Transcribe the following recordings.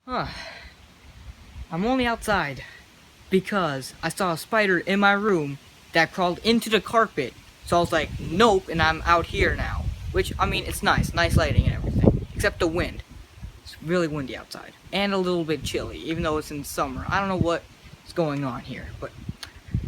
Huh. I'm only outside because I saw a spider in my room that crawled into the carpet. So I was like, nope, and I'm out here now. Which, I mean, it's nice lighting and everything. Except the wind. It's really windy outside. And a little bit chilly, even though it's in summer. I don't know what's going on here, but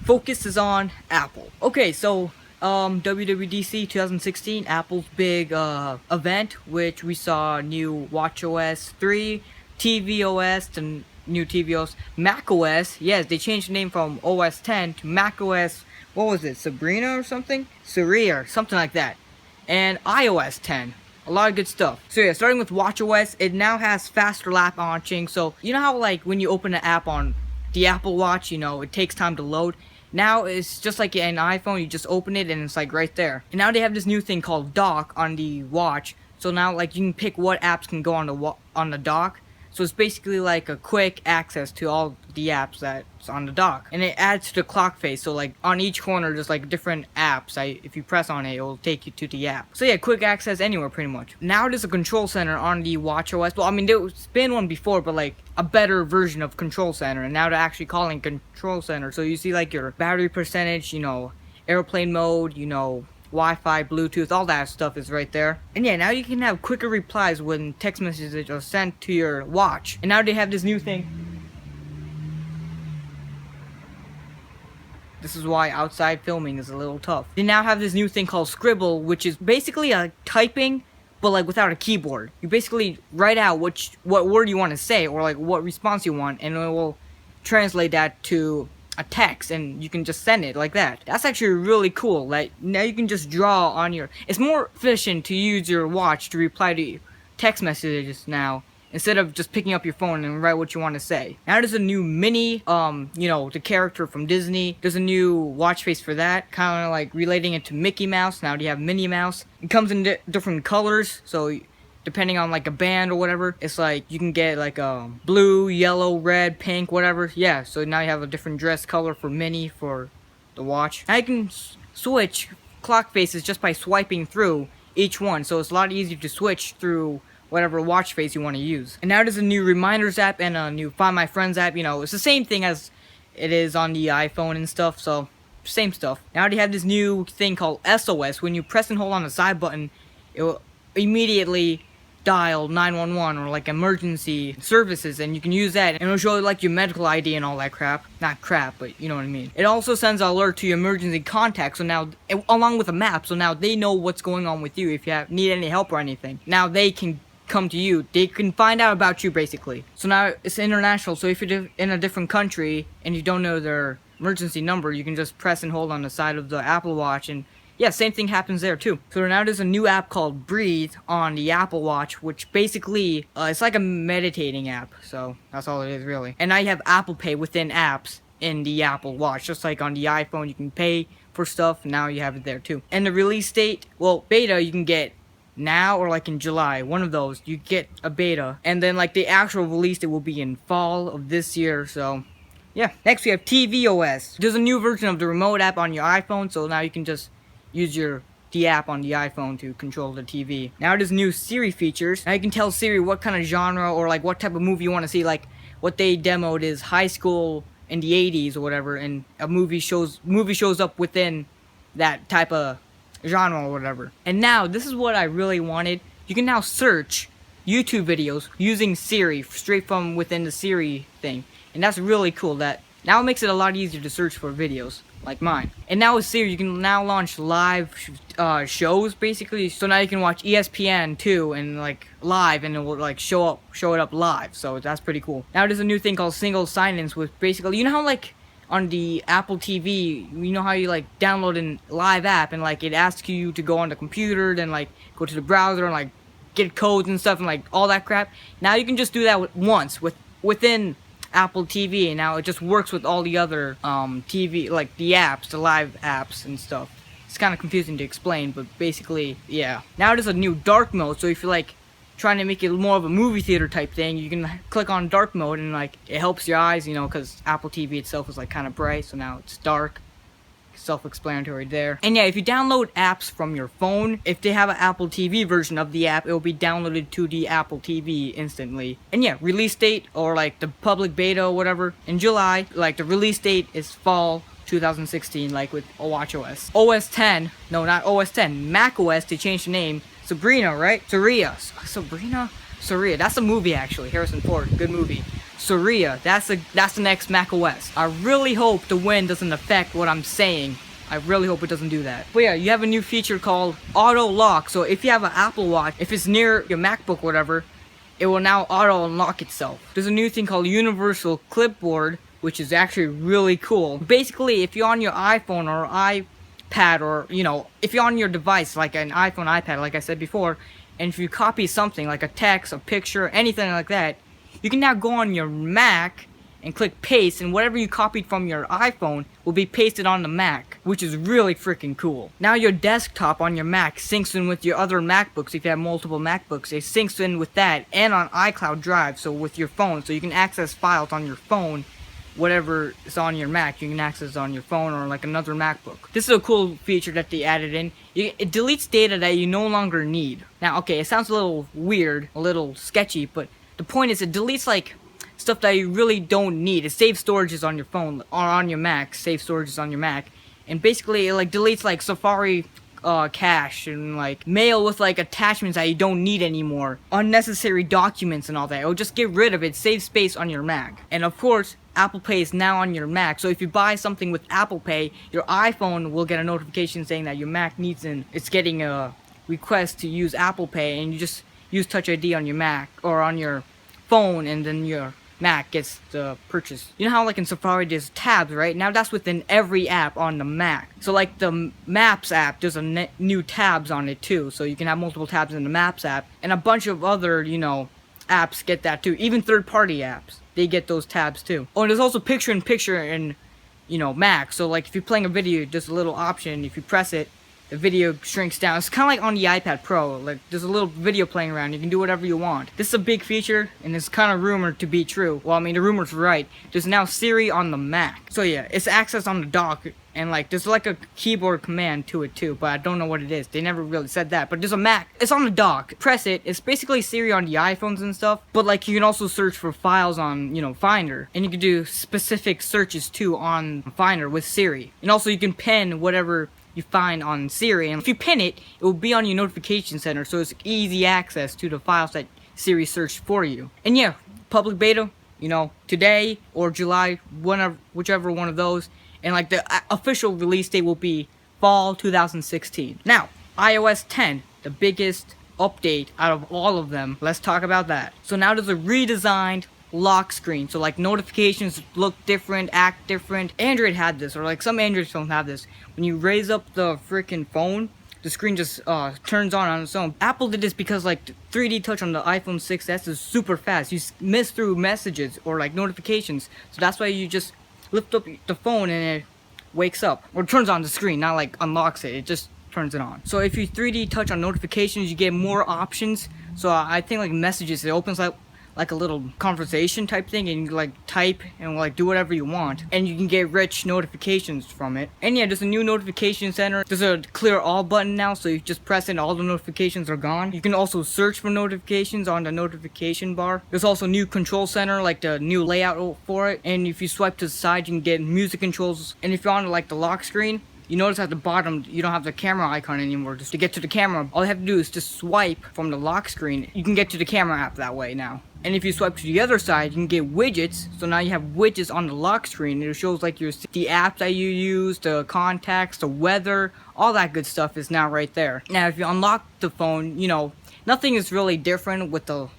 focus is on Apple. Okay, so WWDC 2016, Apple's big event, which we saw new watchOS 3, tvOS, and new tvOS, macOS. Yes, they changed the name from OS 10 to macOS. What was it, Sabrina or something? Saria or something like that. And iOS 10. A lot of good stuff. So yeah, starting with watchOS, it now has faster lap launching. So you know how like when you open an app on the Apple Watch, you know, it takes time to load. Now it's just like an iPhone, you just open it and it's like right there. And now they have this new thing called dock on the watch. So now like you can pick what apps can go on the dock. So it's basically like a quick access to all the apps that's on the dock. And it adds to the clock face. So like on each corner there's like different apps. If you press on it, it'll take you to the app. So yeah, quick access anywhere pretty much. Now there's a control center on the watchOS. Well, I mean there's been one before, but like a better version of control center. And now they're actually calling control center. So you see like your battery percentage, you know, airplane mode, you know, Wi-Fi, Bluetooth, all that stuff is right there. And yeah, now you can have quicker replies when text messages are sent to your watch. And now they have this new thing. This is why outside filming is a little tough. They now have this new thing called Scribble, which is basically a typing, but like without a keyboard. You basically write out what word you want to say, or like what response you want, and it will translate that to a text, and you can just send it like that. That's actually really cool. Like now you can just draw on your, it's more efficient to use your watch to reply to text messages now instead of just picking up your phone and write what you want to say. Now there's a new Minnie, you know, the character from Disney. There's a new watch face for that, kind of like relating it to Mickey Mouse. Now you have Minnie Mouse. It comes in different colors, so depending on like a band or whatever, it's like you can get like blue, yellow, red, pink, whatever. Yeah, so now you have a different dress color for Minnie for the watch. Now you can switch clock faces just by swiping through each one, so it's a lot easier to switch through whatever watch face you want to use. And now there's a new Reminders app and a new Find My Friends app. You know, it's the same thing as it is on the iPhone and stuff, so same stuff. Now they have this new thing called SOS. When you press and hold on the side button, it will immediately dial 911 or like emergency services, and you can use that and it'll show like your medical ID and all that crap. Not crap, but you know what I mean. It also sends an alert to your emergency contact, so now along with a map, so now they know what's going on with you. If you need any help or anything, now they can come to you. They can find out about you basically. So now it's international, so if you're in a different country and you don't know their emergency number, you can just press and hold on the side of the Apple Watch, and yeah, same thing happens there too. So now there's a new app called Breathe on the Apple Watch, which basically, it's like a meditating app. So that's all it is really. And now you have Apple Pay within apps in the Apple Watch. Just like on the iPhone, you can pay for stuff. Now you have it there too. And the release date, well, beta you can get now or like in July. One of those, you get a beta. And then like the actual release date will be in fall of this year. So yeah. Next we have tvOS. There's a new version of the remote app on your iPhone. So now you can just use the app on the iPhone to control the TV. Now there's new Siri features. Now you can tell Siri what kind of genre or like what type of movie you want to see. Like what they demoed is high school in the 80s or whatever, and a movie shows up within that type of genre or whatever. And now this is what I really wanted. You can now search YouTube videos using Siri straight from within the Siri thing, and that's really cool. That now it makes it a lot easier to search for videos like mine. And now with Siri, you can now launch live shows basically. So now you can watch ESPN too, and like live, and it will like show it up live. So that's pretty cool. Now there's a new thing called single sign-ins, with basically, you know how like on the Apple TV, you know how you like download a live app and like it asks you to go on the computer, then like go to the browser and like get codes and stuff and like all that crap. Now you can just do that once within Apple TV, and now it just works with all the other TV, like the apps, the live apps and stuff. It's kind of confusing to explain, but basically, yeah. Now there's a new dark mode, so if you're like trying to make it more of a movie theater type thing, you can click on dark mode, and like it helps your eyes, you know, because Apple TV itself is like kind of bright, so now it's dark. self-explanatory there. And yeah, if you download apps from your phone, if they have an Apple TV version of the app, it will be downloaded to the Apple TV instantly. And yeah, release date, or like the public beta or whatever, in July. Like the release date is fall 2016, like with watchOS. OS 10, no, not OS 10, macOS, they changed the name. Sabrina, right? Saria, that's a movie actually. Harrison Ford, good movie. Saria, that's the next macOS. I really hope the wind doesn't affect what I'm saying. I really hope it doesn't do that. But yeah, you have a new feature called auto lock. So if you have an Apple Watch, if it's near your MacBook or whatever, it will now auto unlock itself. There's a new thing called universal clipboard, which is actually really cool. Basically, if you're on your iPhone or iPad, or if you're on your device like an iPhone, iPad, like I said before, and if you copy something like a text, a picture, anything like that, you can now go on your Mac and click paste, and whatever you copied from your iPhone will be pasted on the Mac, which is really freaking cool. Now your desktop on your Mac syncs in with your other MacBooks. If you have multiple MacBooks, it syncs in with that, and on iCloud Drive, so with your phone, so you can access files on your phone. Whatever is on your Mac, you can access on your phone or like another MacBook. This is a cool feature that they added in. It deletes data that you no longer need. Now, okay, it sounds a little weird, a little sketchy, but the point is it deletes like stuff that you really don't need. It saves storages on your phone or on your Mac, saves storages on your Mac, and basically it like deletes like Safari cache and like mail with like attachments that you don't need anymore, unnecessary documents and all that. It'll just get rid of it, save space on your Mac. And of course, Apple Pay is now on your Mac, so if you buy something with Apple Pay, your iPhone will get a notification saying that your Mac it's getting a request to use Apple Pay, and you just use Touch ID on your Mac or on your phone, and then your Mac gets the purchase. You know how like in Safari there's tabs, right? Now that's within every app on the Mac. So like the Maps app, there's a new tabs on it too, so you can have multiple tabs in the Maps app, and a bunch of other, apps get that too. Even third-party apps, they get those tabs too. Oh, and there's also picture-in-picture in, Mac. So like if you're playing a video, there's a little option. If you press it, the video shrinks down. It's kind of like on the iPad Pro. Like there's a little video playing around. You can do whatever you want. This is a big feature, and it's kind of rumored to be true. Well, I mean, the rumor's right. There's now Siri on the Mac. So yeah, it's access on the dock. And like there's like a keyboard command to it too, but I don't know what it is. They never really said that. But there's a Mac. It's on the dock. Press it. It's basically Siri on the iPhones and stuff. But like you can also search for files on, Finder. And you can do specific searches too on Finder with Siri. And also you can pin whatever you find on Siri. And if you pin it, it will be on your notification center. So it's easy access to the files that Siri searched for you. And yeah, public beta, today or July, whichever one of those. And like the official release date will be fall 2016. Now, iOS 10, the biggest update out of all of them. Let's talk about that. So now there's a redesigned lock screen. So like notifications look different, act different. Android had this, or like some Android phones have this. When you raise up the freaking phone, the screen just turns on its own. Apple did this because like 3D touch on the iPhone 6s is super fast. You miss through messages or like notifications. So that's why you just lift up the phone and it wakes up, or turns on the screen, not like unlocks it, it just turns it on. So if you 3D touch on notifications, you get more options. So I think like messages, it opens up like a little conversation type thing, and you can like type and like do whatever you want, and you can get rich notifications from it. And yeah, there's a new notification center. There's a clear all button now, so you just press it and all the notifications are gone. You can also search for notifications on the notification bar. There's also new control center, like the new layout for it, and if you swipe to the side, you can get music controls. And if you're on like the lock screen, you notice at the bottom, you don't have the camera icon anymore. Just to get to the camera, all you have to do is just swipe from the lock screen. You can get to the camera app that way now. And if you swipe to the other side, you can get widgets. So now you have widgets on the lock screen. It shows like the apps that you use, the contacts, the weather, all that good stuff is now right there. Now if you unlock the phone, nothing is really different with the,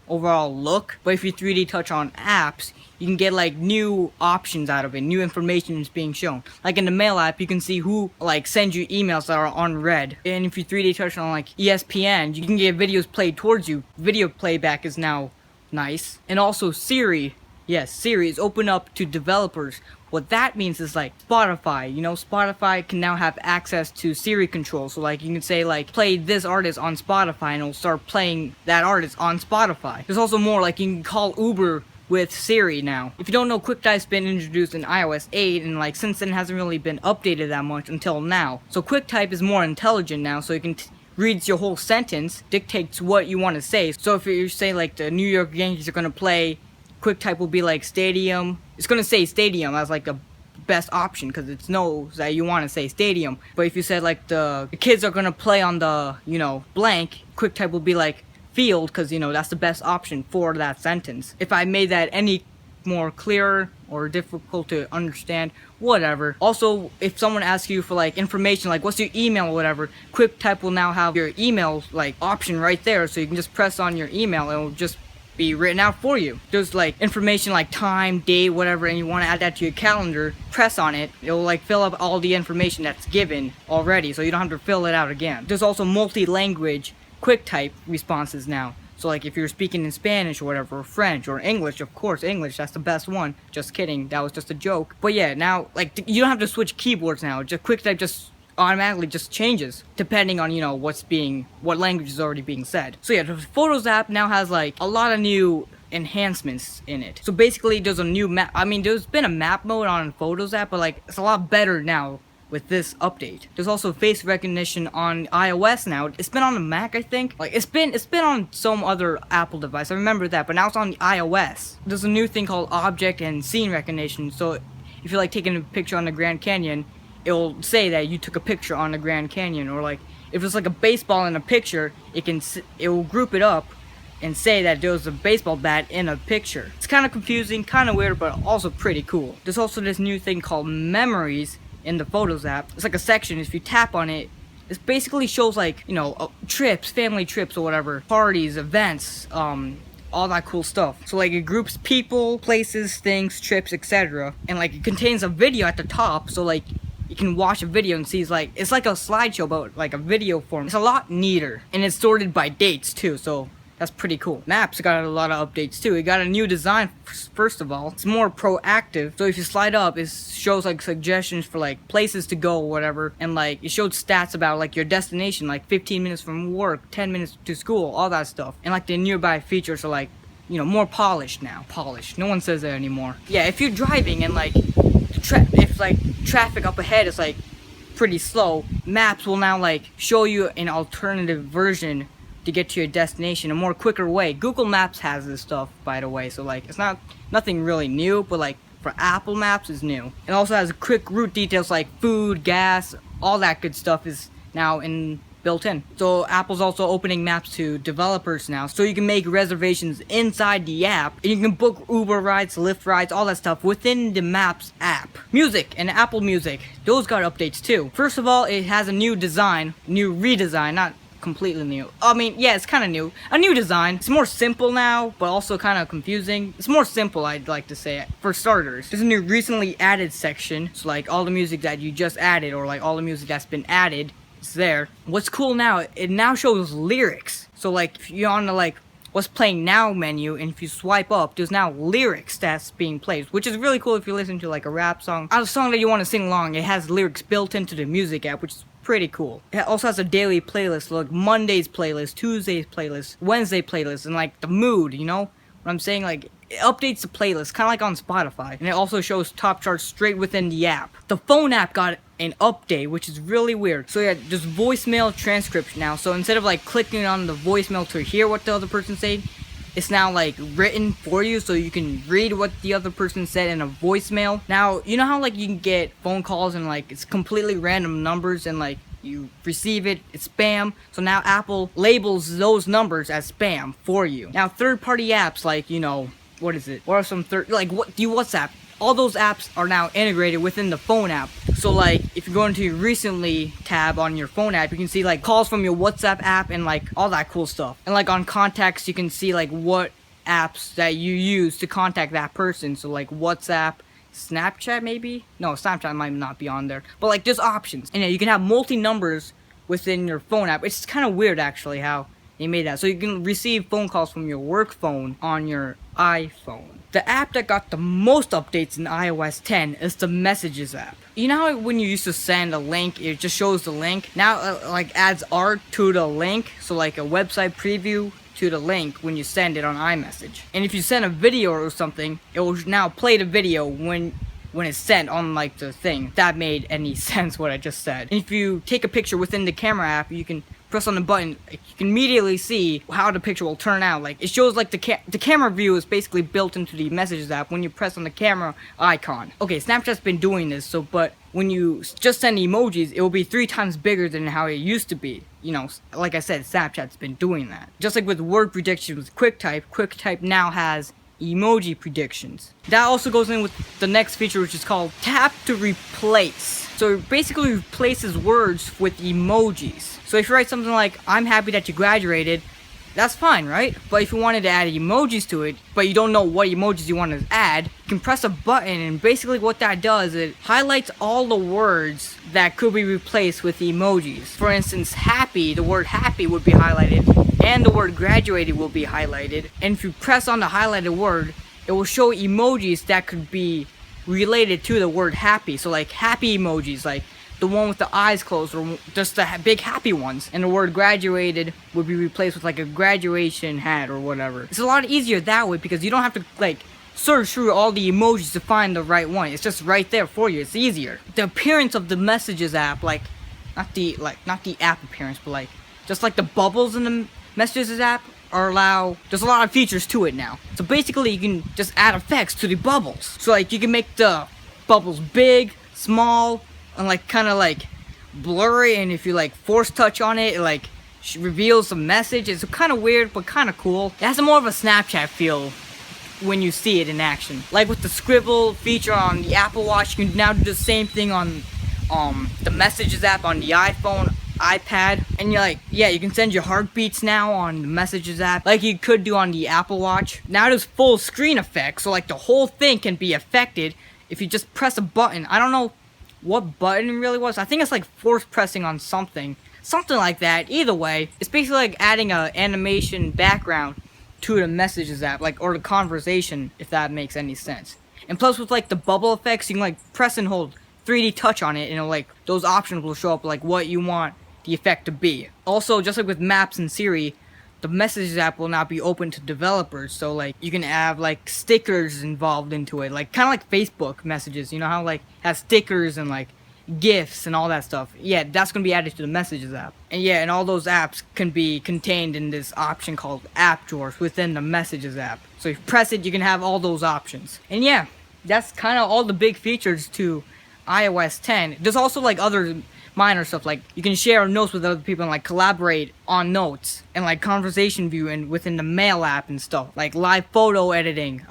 overall look. But if you 3D touch on apps, you can get like new options out of it. New information is being shown. Like in the Mail app, you can see who like sends you emails that are unread. And if you 3D touch on like ESPN, you can get videos played towards you. Video playback is now nice. And also Siri. Yes, Siri is open up to developers. What that means is like Spotify, Spotify can now have access to Siri control. So like you can say like play this artist on Spotify and it'll start playing that artist on Spotify. There's also more, like you can call Uber with Siri now. If you don't know, QuickType's been introduced in iOS 8, and like since then it hasn't really been updated that much until now. So QuickType is more intelligent now, so you can reads your whole sentence, dictates what you want to say. So if you say like the New York Yankees are gonna play, QuickType will be like stadium. It's gonna say stadium as like the best option because it knows that you want to say stadium. But if you said like the kids are gonna play on the, you know, blank, QuickType will be like field because, you know, that's the best option for that sentence. If I made that any more clearer or difficult to understand, whatever. Also, if someone asks you for like information, like what's your email or whatever, QuickType will now have your email like option right there, so you can just press on your email and it'll just be written out for you. There's like information like time, date, whatever, and you want to add that to your calendar, press on it, it'll like fill up all the information that's given already, so you don't have to fill it out again. There's also multi-language QuickType responses now. So like if you're speaking in Spanish or whatever, or French or English, of course English, that's the best one. Just kidding, that was just a joke. But yeah, now like you don't have to switch keyboards now. Just QuickType just automatically just changes depending on, you know, what language is already being said. So yeah, the Photos app now has like a lot of new enhancements in it. So basically there's a new map. I mean, there's been a map mode on Photos app, but like it's a lot better now with this update. There's also face recognition on iOS now. It's been on the Mac, I think. Like it's been on some other Apple device. I remember that, but now it's on the iOS. There's a new thing called object and scene recognition. So if you're like taking a picture on the Grand Canyon, it'll say that you took a picture on the Grand Canyon. Or like if it's like a baseball in a picture, it will group it up and say that there was a baseball bat in a picture. It's kind of confusing, kind of weird, but also pretty cool. There's also this new thing called memories in the Photos app. It's like a section. If you tap on it, it basically shows like, you know, trips, family trips or whatever, parties, events, all that cool stuff. So like it groups people, places, things, trips, etc. And like it contains a video at the top, so like you can watch a video and see it's like a slideshow but like a video form. It's a lot neater, and it's sorted by dates too, so that's pretty cool. Maps got a lot of updates too. It got a new design, first of all. It's more proactive. So if you slide up, it shows like suggestions for like places to go or whatever. And like it showed stats about like your destination, like 15 minutes from work, 10 minutes to school, all that stuff. And like the nearby features are like, you know, more polished now. Polished. No one says that anymore. Yeah, if you're driving and like, if like traffic up ahead is like pretty slow, maps will now like show you an alternative version to get to your destination, a more quicker way. Google Maps has this stuff, by the way, so like it's nothing really new, but like for Apple Maps is new. It also has quick route details like food, gas, all that good stuff is now built in. So Apple's also opening maps to developers now, so you can make reservations inside the app, and you can book Uber rides, Lyft rides, all that stuff within the Maps app. Music and Apple Music, those got updates too. First of all, it has a new redesign, not completely new. I mean, yeah, it's kind of new. A new design. It's more simple now, but also kind of confusing. It's more simple, I'd like to say, for starters. There's a new recently added section, so like all the music that you just added, or like all the music that's been added, is there. What's cool now, it now shows lyrics. So like if you're on the like what's playing now menu, and if you swipe up, there's now lyrics that's being played, which is really cool if you listen to like a rap song, a song that you want to sing along. It has lyrics built into the music app, which is pretty cool. It also has a daily playlist, like Monday's playlist, Tuesday's playlist, Wednesday playlist, and like the mood, you know what I'm saying? Like it updates the playlist, kind of like on Spotify, and it also shows top charts straight within the app. The phone app got an update, which is really weird. So yeah, there's voicemail transcription now. So instead of like clicking on the voicemail to hear what the other person's saying, it's now like written for you, so you can read what the other person said in a voicemail. Now, you know how like you can get phone calls and like it's completely random numbers and like you receive it's spam. So now Apple labels those numbers as spam for you. Now third-party apps like, you know, what is it? What are some WhatsApp? All those apps are now integrated within the phone app. So like if you go into your recently tab on your phone app, you can see like calls from your WhatsApp app and like all that cool stuff. And like on contacts, you can see like what apps that you use to contact that person. So like WhatsApp, Snapchat maybe? No, Snapchat might not be on there. But like there's options. And yeah, you can have multi-numbers within your phone app. It's kind of weird actually how they made that. So you can receive phone calls from your work phone on your iPhone. The app that got the most updates in iOS 10 is the Messages app. You know how when you used to send a link, it just shows the link? Now like adds art to the link, so like a website preview to the link when you send it on iMessage. And if you send a video or something, it will now play the video when it's sent on like the thing. If that made any sense what I just said. And if you take a picture within the camera app, you can press on the button, you can immediately see how the picture will turn out. Like it shows like the camera view is basically built into the Messages app when you press on the camera icon. Okay, Snapchat's been doing this, but when you just send emojis, it will be 3 times bigger than how it used to be. You know, like I said, Snapchat's been doing that. Just like with word predictions with QuickType now has emoji predictions. That also goes in with the next feature, which is called Tap to Replace. So it basically replaces words with emojis. So if you write something like, I'm happy that you graduated, that's fine, right? But if you wanted to add emojis to it, but you don't know what emojis you want to add, you can press a button, and basically what that does, it highlights all the words that could be replaced with emojis. For instance, happy, the word happy would be highlighted, and the word graduated will be highlighted. And if you press on the highlighted word, it will show emojis that could be related to the word happy. So like happy emojis, like the one with the eyes closed, or just the big happy ones. And the word graduated would be replaced with like a graduation hat or whatever. It's a lot easier that way because you don't have to like search through all the emojis to find the right one. It's just right there for you. It's easier. The appearance of the Messages app, like not the app appearance, but like just like the bubbles in the Messages app there's a lot of features to it now. So basically you can just add effects to the bubbles. So like you can make the bubbles big, small, and like kind of like blurry, and if you like force touch on it, it like reveals the message. It's kind of weird but kind of cool. It has more of a Snapchat feel when you see it in action. Like with the scribble feature on the Apple Watch, you can now do the same thing on the Messages app on the iPhone, iPad, and you're like, yeah, you can send your heartbeats now on the Messages app like you could do on the Apple Watch. Now there's full screen effects, so like the whole thing can be affected if you just press a button. I don't know what button it really was. I think it's like force pressing on something like that. Either way, it's basically like adding a animation background to the Messages app, like, or the conversation, if that makes any sense. And plus with like the bubble effects, you can like press and hold 3D touch on it, and like those options will show up like what you want the effect to be. Also, just like with Maps and Siri, the Messages app will now be open to developers, so like you can have like stickers involved into it, like kind of like Facebook messages. You know how like has stickers and like GIFs and all that stuff. Yeah, that's gonna be added to the Messages app. And yeah, and all those apps can be contained in this option called App Drawers within the Messages app. So if you press it, you can have all those options. And yeah, that's kind of all the big features to iOS 10. There's also like other minor stuff, like you can share notes with other people and like collaborate on notes, and like conversation view and within the Mail app and stuff, like live photo editing.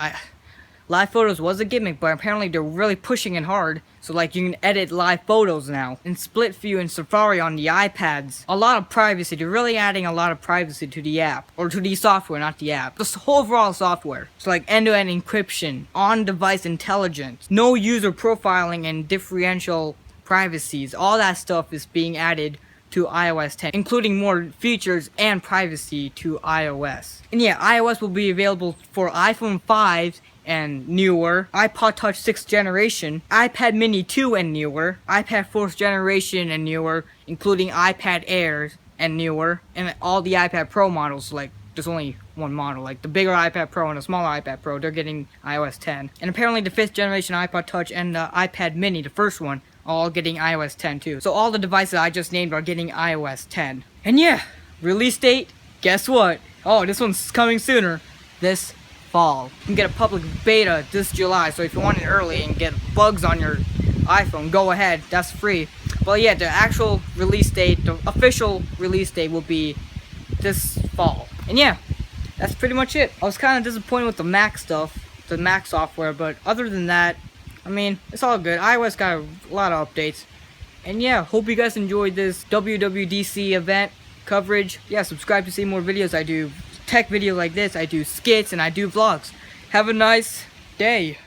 Live photos was a gimmick, but apparently they're really pushing it hard. So like you can edit live photos now, and split view and Safari on the iPads. A lot of privacy. They're really adding a lot of privacy to the app, or to the software, not the app. The whole overall software. So like end-to-end encryption, on-device intelligence, no user profiling, and differential privacies. All that stuff is being added to iOS 10, including more features and privacy to iOS. And yeah, iOS will be available for iPhone 5 and newer, iPod Touch 6th generation, iPad Mini 2 and newer, iPad 4th generation and newer, including iPad Airs and newer, and all the iPad Pro models. Like there's only one model, like the bigger iPad Pro and the smaller iPad Pro, they're getting iOS 10. And apparently the 5th generation iPod Touch and the iPad Mini, the first one, all getting iOS 10 too. So all the devices I just named are getting iOS 10. And yeah, release date, guess what? Oh, this one's coming sooner. This fall. You can get a public beta this July, so if you want it early and get bugs on your iPhone, go ahead, that's free. But yeah, the actual release date, the official release date will be this fall. And yeah, that's pretty much it. I was kind of disappointed with the Mac stuff, the Mac software, but other than that, I mean, it's all good. iOS got a lot of updates. And yeah, hope you guys enjoyed this WWDC event coverage. Yeah, subscribe to see more videos. I do tech videos like this, I do skits, and I do vlogs. Have a nice day.